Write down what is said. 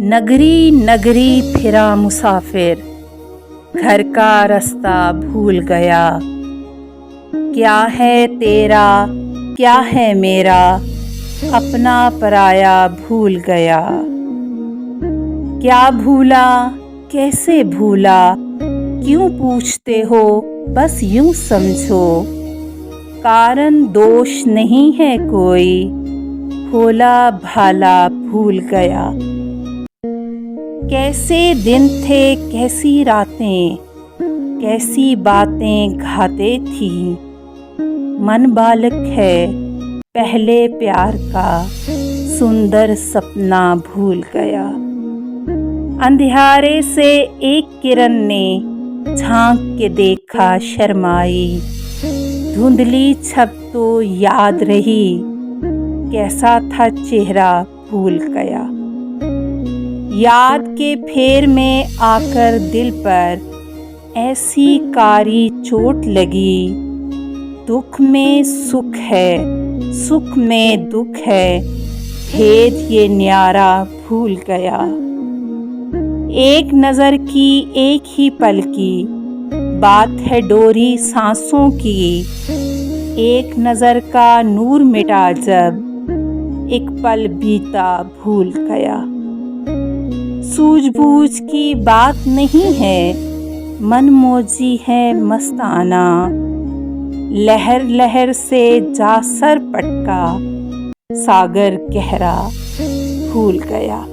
नगरी नगरी फिरा मुसाफिर, घर का रास्ता भूल गया। क्या है तेरा क्या है मेरा, अपना पराया भूल गया। क्या भूला कैसे भूला, क्यों पूछते हो बस यूं समझो। कारण दोष नहीं है कोई, भोला भाला भूल गया। कैसे दिन थे कैसी रातें, कैसी बातें घाते थी। मन बालक है पहले प्यार का, सुंदर सपना भूल गया। अंधियारे से एक किरण ने झांक के देखा शर्माई। धुंधली छब तो याद रही, कैसा था चेहरा भूल गया। याद के फेर में आकर दिल पर ऐसी कारी चोट लगी। दुख में सुख है सुख में दुख है, भेद ये न्यारा भूल गया। एक नज़र की एक ही पल की बात है डोरी सांसों की। एक नज़र का नूर मिटा जब एक पल बीता भूल गया। सूझबूझ की बात नहीं है, मनमौजी है मस्ताना। लहर लहर से जा सर पटका, सागर गहरा भूल गया।